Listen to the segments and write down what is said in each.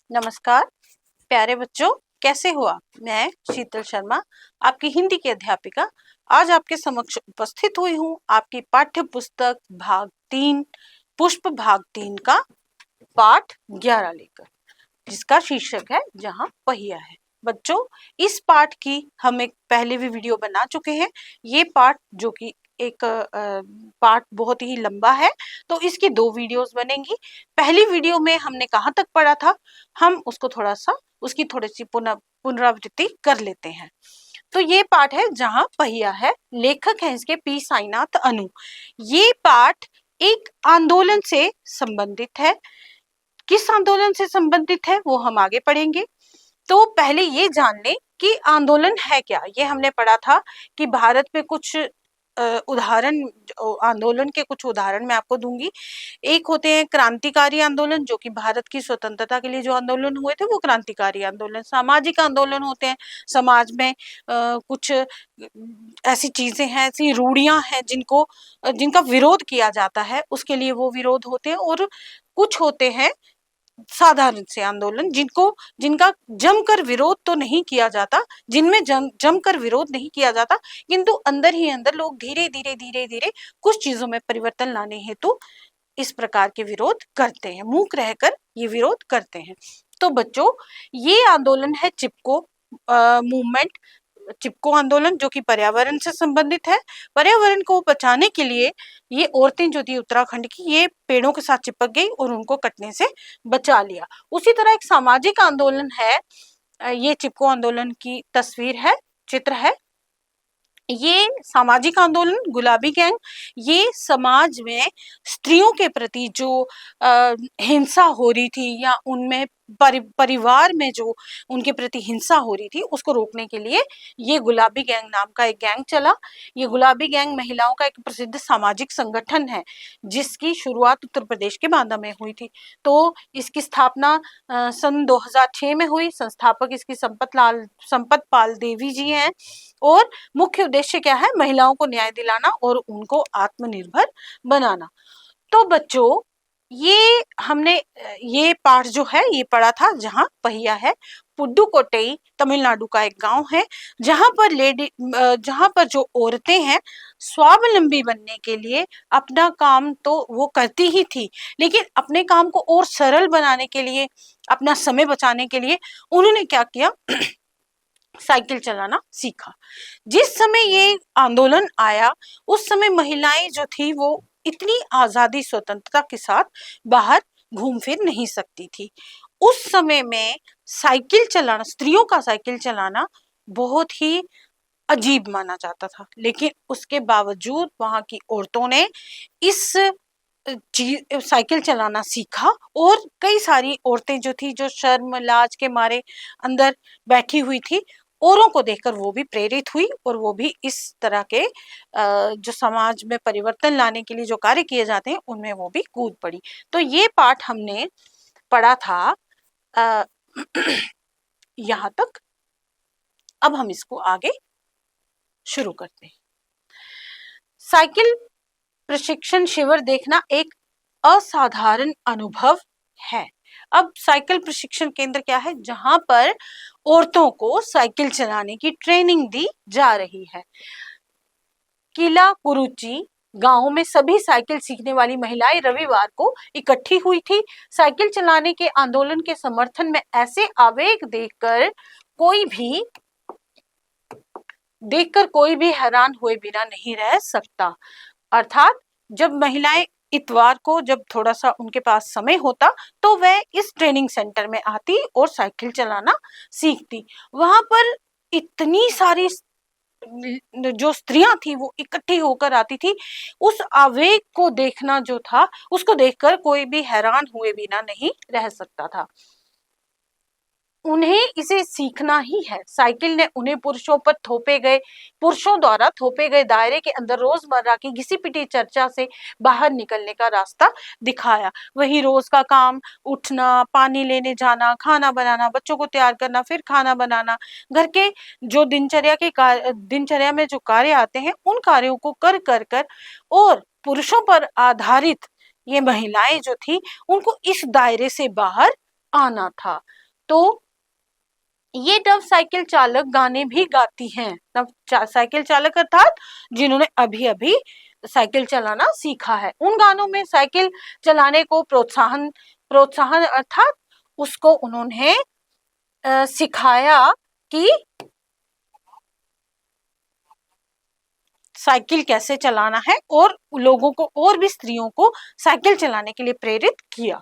नमस्कार प्यारे बच्चों, कैसे हो आप। मैं शीतल शर्मा, आपकी हिंदी की अध्यापिका, आज आपके समक्ष उपस्थित हुई हूँ आपकी पाठ्य पुस्तक भाग 3 पुष्प भाग 3 का पाठ 11 लेकर, जिसका शीर्षक है जहाँ पहिया है। बच्चों, इस पाठ की हम एक पहले भी वीडियो बना चुके हैं। ये पाठ जो कि एक पाठ बहुत ही लंबा है, तो इसकी 2 वीडियोस बनेंगी। पहली वीडियो में हमने कहाँ तक पढ़ा था, हम उसको उसकी थोड़ी सी पुनरावृत्ति कर लेते हैं। तो ये पाठ है जहाँ पहिया है, लेखक है इसके पी साईनाथ अनु। ये पाठ एक आंदोलन से संबंधित है। किस आंदोलन से संबंधित है वो हम आगे पढ़ेंगे। तो पहले ये जान लें कि आंदोलन है क्या। ये हमने पढ़ा था कि भारत में कुछ उदाहरण, आंदोलन के कुछ उदाहरण मैं आपको दूंगी। एक होते हैं क्रांतिकारी आंदोलन, जो कि भारत की स्वतंत्रता के लिए जो आंदोलन हुए थे वो क्रांतिकारी आंदोलन। सामाजिक आंदोलन होते हैं, समाज में कुछ ऐसी चीजें हैं, ऐसी रूढ़ियां हैं जिनका विरोध किया जाता है, उसके लिए वो विरोध होते हैं। और कुछ होते हैं साधारण से आंदोलन, जिनका जमकर विरोध तो नहीं किया जाता, जिनमें जमकर विरोध नहीं किया जाता, किंतु अंदर ही अंदर लोग धीरे धीरे कुछ चीजों में परिवर्तन लाने हेतु इस प्रकार के विरोध करते हैं, मूक रहकर ये विरोध करते हैं। तो बच्चों, ये आंदोलन है चिपको मूवमेंट, चिपको आंदोलन, जो कि पर्यावरण से संबंधित है। पर्यावरण को बचाने के लिए ये औरतें जो थी उत्तराखंड की, ये पेड़ों के साथ चिपक गई और उनको कटने से बचा लिया। उसी तरह एक सामाजिक आंदोलन है, ये चिपको आंदोलन की तस्वीर है, चित्र है। ये सामाजिक आंदोलन गुलाबी गैंग, ये समाज में स्त्रियों के प्रति जो हिंसा हो रही थी, या उनमें परिवार में जो उनके प्रति हिंसा हो रही थी, उसको रोकने के लिए ये गुलाबी गैंग नाम का एक गैंग चला। ये गुलाबी गैंग महिलाओं का एक प्रसिद्ध सामाजिक संगठन है, जिसकी शुरुआत उत्तर प्रदेश के बांदा में हुई थी। तो इसकी स्थापना सन 2006 में हुई। संस्थापक इसकी संपत पाल देवी जी हैं, और मुख्य उद्देश्य क्या है, महिलाओं को न्याय दिलाना और उनको आत्मनिर्भर बनाना। तो बच्चों, ये हमने ये पाठ जो है ये पढ़ा था जहाँ पहिया है। पुडुकोट्टई तमिलनाडु का एक गांव है, जहाँ पर जो औरतें हैं स्वावलंबी बनने के लिए अपना काम तो वो करती ही थी, लेकिन अपने काम को और सरल बनाने के लिए, अपना समय बचाने के लिए उन्होंने क्या किया, साइकिल चलाना सीखा। जिस समय ये आंदोलन आया, उस समय महिलाएं जो थी वो इतनी आजादी स्वतंत्रता के साथ बाहर घूम फिर नहीं सकती थी। उस समय में साइकिल चलाना, स्त्रियों का साइकिल चलाना बहुत ही अजीब माना जाता था, लेकिन उसके बावजूद वहां की औरतों ने इस साइकिल चलाना सीखा। और कई सारी औरतें जो थी, जो शर्म लाज के मारे अंदर बैठी हुई थी, औरों को देखकर वो भी प्रेरित हुई, और वो भी इस तरह के जो समाज में परिवर्तन लाने के लिए जो कार्य किए जाते हैं उनमें वो भी कूद पड़ी। तो ये पाठ हमने पढ़ा था यहाँ तक। अब हम इसको आगे शुरू करते हैं। साइकिल प्रशिक्षण शिविर देखना एक असाधारण अनुभव है। अब साइकिल प्रशिक्षण केंद्र क्या है, जहां पर औरतों को साइकिल चलाने की ट्रेनिंग दी जा रही है। किला कुरुचि गांव में सभी साइकिल सीखने वाली महिलाएं रविवार को इकट्ठी हुई थी। साइकिल चलाने के आंदोलन के समर्थन में ऐसे आवेग देखकर कोई भी हैरान हुए बिना नहीं रह सकता। अर्थात जब महिलाएं इतवार को, जब थोड़ा सा उनके पास समय होता, तो वह इस ट्रेनिंग सेंटर में आती और साइकिल चलाना सीखती। वहां पर इतनी सारी जो स्त्रियां थी वो इकट्ठी होकर आती थी। उस आवेग को देखना जो था, उसको देखकर कोई भी हैरान हुए बिना नहीं रह सकता था। उन्हें इसे सीखना ही है। साइकिल ने उन्हें पुरुषों द्वारा थोपे गए दायरे के अंदर रोजमर्रा की घिसी पिटी चर्चा से बाहर निकलने का रास्ता दिखाया। वही रोज का काम, उठना, पानी लेने जाना, खाना बनाना, बच्चों को तैयार करना, फिर खाना बनाना, घर के जो दिनचर्या में जो कार्य आते हैं उन कार्यों को कर और पुरुषों पर आधारित ये महिलाएं जो थी, उनको इस दायरे से बाहर आना था। तो ये तब साइकिल चालक गाने भी गाती हैं, तब साइकिल चालक अर्थात जिन्होंने अभी अभी साइकिल चलाना सीखा है। उन गानों में साइकिल चलाने को प्रोत्साहन प्रोत्साहन अर्थात उसको उन्होंने सिखाया कि साइकिल कैसे चलाना है, और लोगों को और भी स्त्रियों को साइकिल चलाने के लिए प्रेरित किया।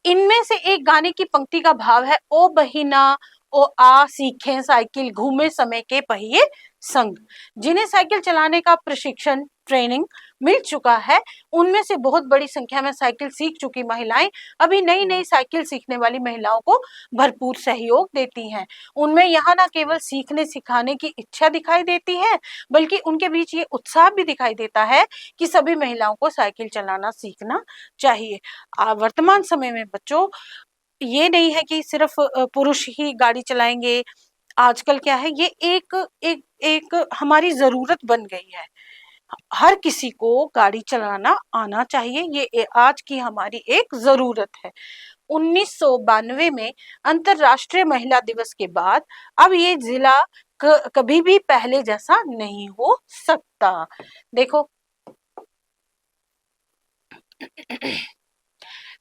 इनमें से एक गाने की पंक्ति का भाव है, ओ बहिना ओ आ सीखें साइकिल घूमे समय के पहिए संग। जिन्हें साइकिल चलाने का प्रशिक्षण ट्रेनिंग मिल चुका है, उनमें से बहुत बड़ी संख्या में साइकिल सीख चुकी महिलाएं अभी नई नई साइकिल सीखने वाली महिलाओं को भरपूर सहयोग देती हैं। उनमें यहाँ न केवल सीखने सिखाने की इच्छा दिखाई देती है, बल्कि उनके बीच ये उत्साह भी दिखाई देता है कि सभी महिलाओं को साइकिल चलाना सीखना चाहिए। वर्तमान समय में बच्चों ये नहीं है कि सिर्फ पुरुष ही गाड़ी चलाएंगे। आजकल क्या है, ये एक एक एक हमारी जरूरत बन गई है। हर किसी को गाड़ी चलाना आना चाहिए, ये आज की हमारी एक जरूरत है। 1992 में अंतरराष्ट्रीय महिला दिवस के बाद अब ये जिला कभी भी पहले जैसा नहीं हो सकता। देखो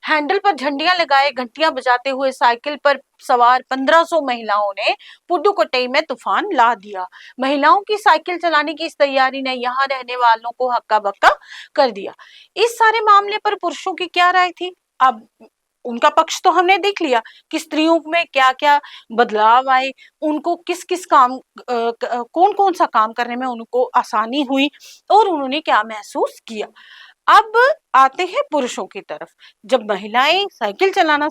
हैंडल पर झंडियां लगाए घंटियां बजाते हुए साइकिल पर सवार 1500 महिलाओं ने पुडुकोट्टई में तूफान ला दिया। महिलाओं की साइकिल चलाने की इस तैयारी ने यहाँ रहने वालों को हक्का बक्का कर दिया। इस सारे मामले पर पुरुषों की क्या राय थी? अब उनका पक्ष तो हमने देख लिया कि स्त्रियों में क्या क्या बदलाव आए, उनको किस किस काम कौन कौन सा काम करने में उनको आसानी हुई और उन्होंने क्या महसूस किया। अब आते हैं पुरुषों की तरफ। जब महिलाओं ने साइकिल चलाना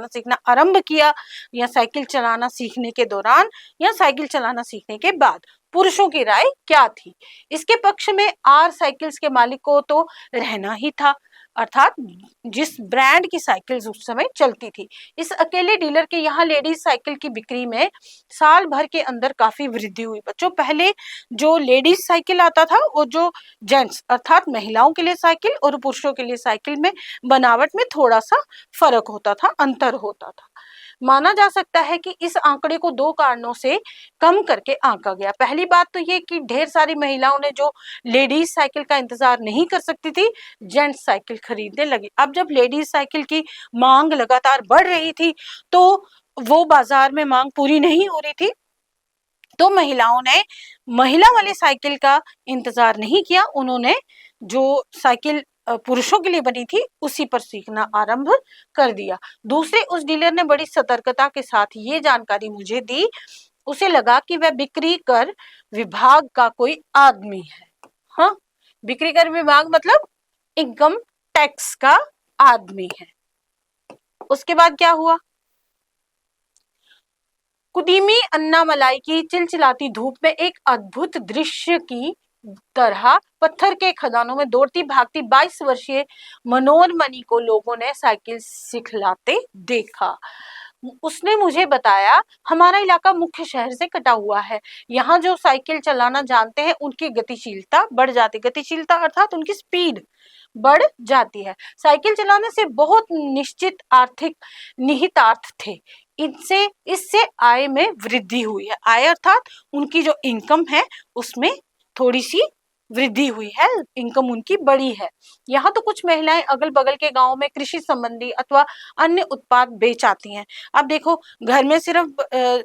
सीखना आरंभ किया, या साइकिल चलाना सीखने के दौरान या साइकिल चलाना सीखने के बाद, पुरुषों की राय क्या थी? इसके पक्ष में आर साइकिल्स के मालिक को तो रहना ही था, अर्थात जिस ब्रांड की साइकिल उस समय चलती थी। इस अकेले डीलर के यहाँ लेडीज साइकिल की बिक्री में साल भर के अंदर काफी वृद्धि हुई। बच्चों पहले जो लेडीज साइकिल आता था और जो जेंट्स अर्थात महिलाओं के लिए साइकिल और पुरुषों के लिए साइकिल में बनावट में थोड़ा सा फर्क होता था, अंतर होता था। माना जा सकता है कि इस आंकड़े को दो कारणों से कम करके आंका गया। पहली बात तो ये कि ढेर सारी महिलाओं ने जो लेडीज साइकिल का इंतजार नहीं कर सकती थी, जेंट्स साइकिल खरीदने लगी। अब जब लेडीज साइकिल की मांग लगातार बढ़ रही थी तो वो बाजार में मांग पूरी नहीं हो रही थी, तो महिलाओं ने महिला वाली साइकिल का इंतजार नहीं किया, उन्होंने जो साइकिल पुरुषों के लिए बनी थी उसी पर सीखना आरंभ कर दिया। दूसरे उस डीलर ने बड़ी सतर्कता के साथ ये जानकारी मुझे दी, उसे लगा कि वह बिक्री कर विभाग का कोई आदमी है। हाँ, बिक्री कर विभाग मतलब इनकम टैक्स का आदमी है। उसके बाद क्या हुआ? कुदीमी अन्नामलाई की चिलचिलाती धूप में एक अद्भुत दृश्य की तरह पत्थर के खदानों में दौड़ती भागती 22 वर्षीय मनोरमणि को लोगों ने साइकिल सिखलाते देखा। उसने मुझे बताया, हमारा इलाका मुख्य शहर से कटा हुआ है, यहाँ जो साइकिल चलाना जानते हैं उनकी गतिशीलता बढ़ जाती, गतिशीलता अर्थात उनकी स्पीड बढ़ जाती है। साइकिल चलाने से बहुत निश्चित आर्थिक निहितार्थ थे। इससे आय में वृद्धि हुई है। आय अर्थात उनकी जो इनकम है उसमें थोड़ी सी वृद्धि हुई है, इनकम उनकी बड़ी है। यहाँ तो कुछ महिलाएं अगल बगल के गांव में कृषि संबंधी अथवा अन्य उत्पाद बेच आती हैं। अब देखो, घर में सिर्फ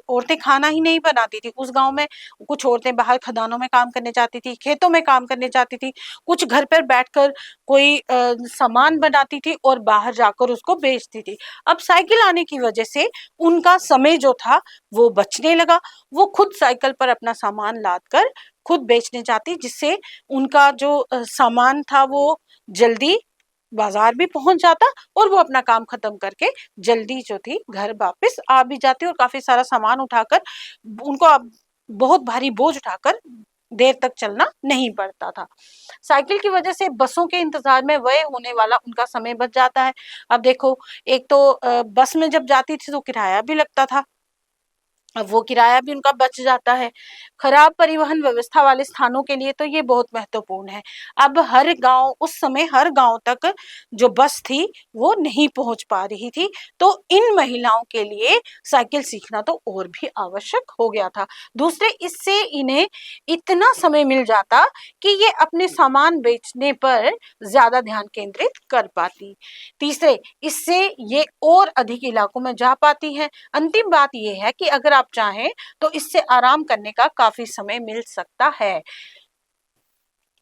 औरतें खाना ही नहीं बनाती थी, उस गांव में कुछ औरतें बाहर खदानों में काम करने जाती थी, खेतों में काम करने जाती थी, कुछ घर पर बैठकर कोई सामान बनाती थी और बाहर जाकर उसको बेचती थी। अब साइकिल आने की वजह से उनका समय जो था वो बचने लगा, वो खुद साइकिल पर अपना सामान लाद कर खुद बेचने जाती, जिससे उनका जो सामान था वो जल्दी बाजार भी पहुंच जाता और वो अपना काम खत्म करके जल्दी जो थी घर वापस आ भी जाती और काफी सारा सामान उठाकर, उनको अब बहुत भारी बोझ उठाकर देर तक चलना नहीं पड़ता था। साइकिल की वजह से बसों के इंतजार में व्यय होने वाला उनका समय बच जाता है। अब देखो, एक तो बस में जब जाती थी तो किराया भी लगता था, अब वो किराया भी उनका बच जाता है। खराब परिवहन व्यवस्था वाले स्थानों के लिए तो ये बहुत महत्वपूर्ण है। अब हर गांव, उस समय हर गांव तक जो बस थी वो नहीं पहुंच पा रही थी, तो इन महिलाओं के लिए साइकिल सीखना तो और भी आवश्यक हो गया था। दूसरे, इससे इन्हें इतना समय मिल जाता कि ये अपने सामान बेचने पर ज्यादा ध्यान केंद्रित कर पाती। तीसरे, इससे ये और अधिक इलाकों में जा पाती हैं। अंतिम बात यह है कि अगर आप चाहें तो इससे आराम करने का काफी समय मिल सकता है।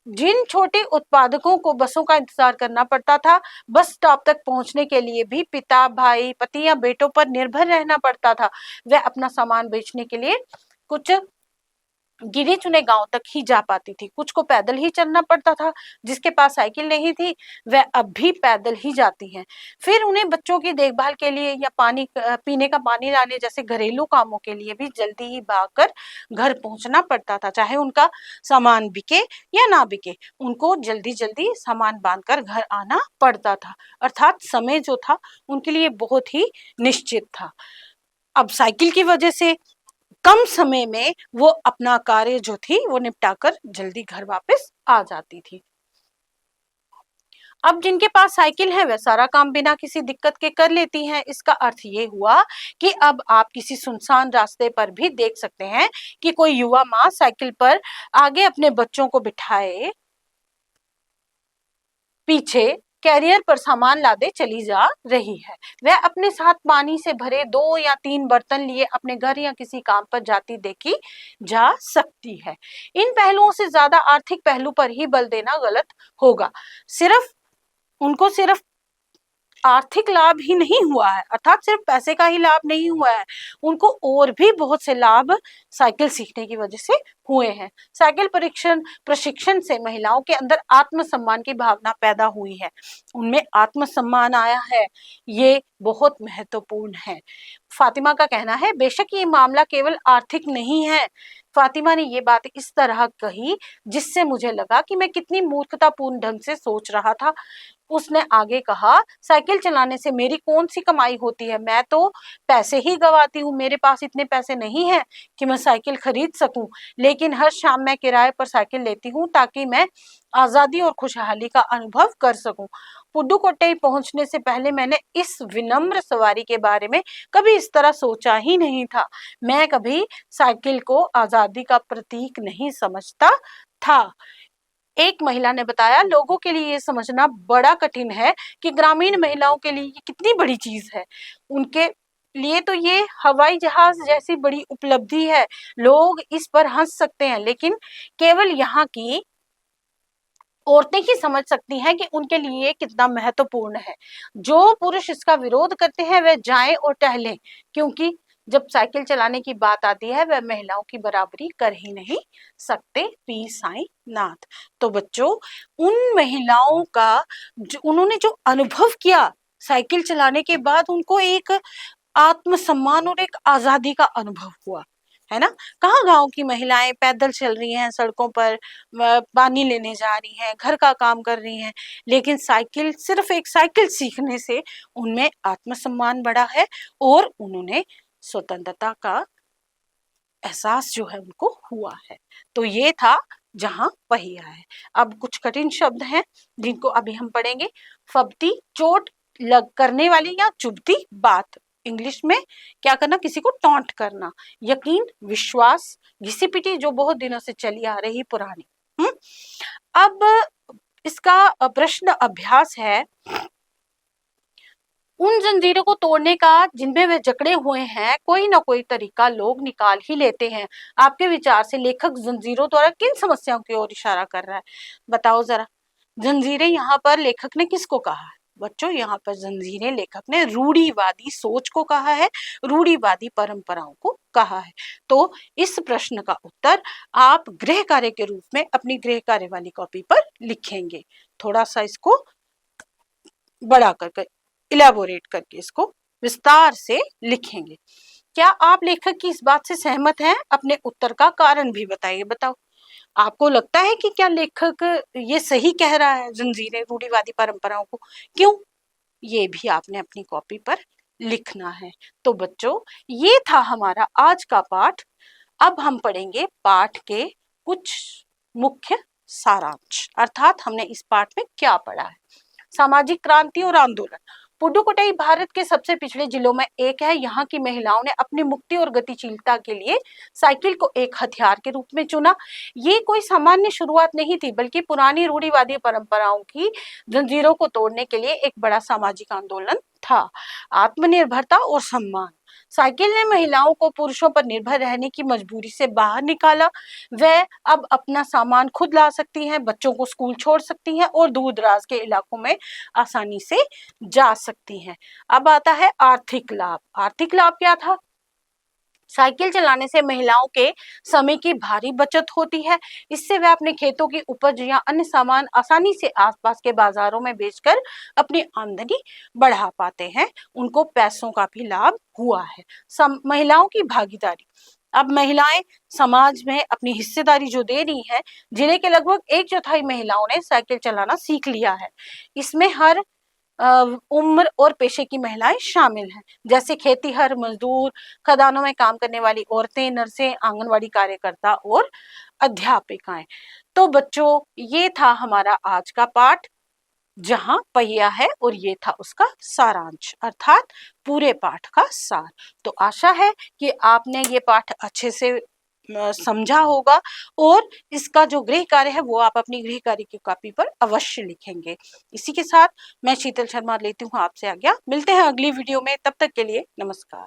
जिन छोटे उत्पादकों को बसों का इंतजार करना पड़ता था, बस स्टॉप तक पहुंचने के लिए भी पिता, भाई, पति या बेटों पर निर्भर रहना पड़ता था। वह अपना सामान बेचने के लिए कुछ गिने चुने गांव तक ही जा पाती थी, कुछ को पैदल ही चलना पड़ता था। जिसके पास साइकिल नहीं थी वह अब भी पैदल ही जाती हैं। फिर उन्हें बच्चों की देखभाल के लिए या पानी पीने का पानी लाने जैसे घरेलू कामों के लिए भी जल्दी ही भागकर घर पहुंचना पड़ता था। चाहे उनका सामान बिके या ना बिके, उनको जल्दी जल्दी सामान बांधकर घर आना पड़ता था। अर्थात समय जो था उनके लिए बहुत ही निश्चित था। अब साइकिल की वजह से कम समय में वो अपना कार्य जो थी वो निपटाकर जल्दी घर वापस आ जाती थी। अब जिनके पास साइकिल है वह सारा काम बिना किसी दिक्कत के कर लेती हैं। इसका अर्थ ये हुआ कि अब आप किसी सुनसान रास्ते पर भी देख सकते हैं कि कोई युवा माँ साइकिल पर आगे अपने बच्चों को बिठाए पीछे कैरियर पर सामान लादे चली जा रही है। वह अपने साथ पानी से भरे 2 या 3 बर्तन लिए अपने घर या किसी काम पर जाती देखी जा सकती है। इन पहलुओं से ज्यादा आर्थिक पहलू पर ही बल देना गलत होगा। उनको सिर्फ आर्थिक लाभ ही नहीं हुआ है, अर्थात सिर्फ पैसे का ही लाभ नहीं हुआ है, उनको और भी बहुत से लाभ साइकिल सीखने की वजह से हुए हैं। साइकिल प्रशिक्षण से महिलाओं के अंदर आत्मसम्मान की भावना पैदा हुई है, उनमें आत्मसम्मान आया है, ये बहुत महत्वपूर्ण है। फातिमा का कहना है, बेशक ये मामला केवल आर्थिक नहीं है। फातिमा ने ये बात इस तरह कही जिससे मुझे लगा कि मैं कितनी मूर्खतापूर्ण ढंग से सोच रहा था। उसने आगे कहा, साइकिल चलाने से मेरी कौन सी कमाई होती है, मैं तो पैसे ही गवाती हूँ। मेरे पास इतने पैसे नहीं है कि मैं साइकिल खरीद सकूं, लेकिन हर शाम मैं किराए पर साइकिल लेती हूँ ताकि मैं आजादी और खुशहाली का अनुभव कर सकूं। पुडुकोट्टई पहुंचने से पहले मैंने इस विनम्र सवारी के बारे में कभी इस तरह सोचा ही नहीं था। मैं कभी साइकिल को आजादी का प्रतीक नहीं समझता था। एक महिला ने बताया, लोगों के लिए ये समझना बड़ा कठिन है कि ग्रामीण महिलाओं के लिए ये कितनी बड़ी चीज है। उनके लिए तो ये हवाई जहाज जैसी बड़ी उपलब्धि है। लोग इस पर हंस सकते हैं, लेकिन केवल यहाँ की औरतें ही समझ सकती हैं कि उनके लिए कितना महत्वपूर्ण है। जो पुरुष इसका विरोध करते हैं वह जाएं और टहलें, क्योंकि जब साइकिल चलाने की बात आती है वह महिलाओं की बराबरी कर ही नहीं सकते। पी साई नाथ। तो बच्चों, उन महिलाओं का उन्होंने जो अनुभव किया साइकिल चलाने के बाद, उनको एक आत्मसम्मान और एक आजादी का अनुभव हुआ, है ना। कहाँ गांव की महिलाएं पैदल चल रही हैं सड़कों पर, पानी लेने जा रही हैं, घर का काम कर रही हैं, लेकिन सिर्फ एक साइकिल सीखने से उनमें आत्मसम्मान बढ़ा है और उन्होंने स्वतंत्रता का एहसास जो है उनको हुआ है। तो ये था जहां पहिया है। अब कुछ कठिन शब्द हैं जिनको अभी हम पढ़ेंगे। फबती, चोट लग करने वाली या चुभती बात। इंग्लिश में क्या करना, किसी को टॉन्ट करना। यकीन, विश्वास, घिसी पिटी जो बहुत दिनों से चली आ रही पुरानी। अब इसका प्रश्न अभ्यास है, उन जंजीरों को तोड़ने का जिनमें वे जकड़े हुए हैं कोई ना कोई तरीका लोग निकाल ही लेते हैं। आपके विचार से लेखक जंजीरों द्वारा किन समस्याओं की ओर इशारा कर रहा है, बताओ जरा। जंजीरें यहाँ पर लेखक ने किसको कहा है बच्चों? यहाँ पर जंजीरें लेखक ने रूढ़िवादी सोच को कहा है, रूढ़िवादी परंपराओं को कहा है। तो इस प्रश्न का उत्तर आप गृह कार्य के रूप में अपनी गृह कार्य वाली कॉपी पर लिखेंगे। थोड़ा सा इसको बड़ा करके, इलेबोरेट करके इसको विस्तार से लिखेंगे। क्या आप लेखक की इस बात से सहमत हैं? अपने उत्तर का कारण भी बताइए। बताओ, आपको लगता है कि क्या लेखक ये सही कह रहा है जंजीरें रूढ़िवादी परंपराओं को? क्यों? ये भी आपने अपनी कॉपी पर लिखना है। तो बच्चों, ये था हमारा आज का पाठ। अब हम पढ़ेंगे पाठ के कुछ मुख्य सारांश, अर्थात हमने इस पाठ में क्या पढ़ा है। सामाजिक क्रांति और आंदोलन। पुडुकोट्टई भारत के सबसे पिछड़े जिलों में एक है। यहाँ की महिलाओं ने अपनी मुक्ति और गतिशीलता के लिए साइकिल को एक हथियार के रूप में चुना। ये कोई सामान्य शुरुआत नहीं थी, बल्कि पुरानी रूढ़िवादी परंपराओं की जंजीरों को तोड़ने के लिए एक बड़ा सामाजिक आंदोलन था। आत्मनिर्भरता और सम्मान। साइकिल ने महिलाओं को पुरुषों पर निर्भर रहने की मजबूरी से बाहर निकाला। वह अब अपना सामान खुद ला सकती हैं, बच्चों को स्कूल छोड़ सकती हैं और दूर दराज के इलाकों में आसानी से जा सकती हैं। अब आता है आर्थिक लाभ। आर्थिक लाभ क्या था? साइकिल चलाने से महिलाओं के समय की भारी बचत होती है। इससे वे अपने खेतों की उपज या अन्य सामान आसानी से आसपास के बाजारों में बेचकर अपनी आमदनी बढ़ा पाते हैं। उनको पैसों का भी लाभ हुआ है। महिलाओं की भागीदारी। अब महिलाएं समाज में अपनी हिस्सेदारी जो दे रही हैं, जिले के लगभग 1/4 महिलाओं ने साइकिल चलाना सीख लिया है। इसमें हर उम्र और पेशे की महिलाएं शामिल हैं, जैसे खेतीहर मजदूर, खदानों में काम करने वाली औरतें, नर्सें, आंगनवाड़ी कार्यकर्ता और अध्यापिकाएं। तो बच्चों, ये था हमारा आज का पाठ, जहां पहिया है और ये था उसका सारांश, अर्थात पूरे पाठ का सार। तो आशा है कि आपने ये पाठ अच्छे से समझा होगा और इसका जो गृह कार्य है वो आप अपनी गृह कार्य की कॉपी पर अवश्य लिखेंगे। इसी के साथ मैं शीतल शर्मा लेती हूँ आपसे आज्ञा। मिलते हैं अगली वीडियो में, तब तक के लिए नमस्कार।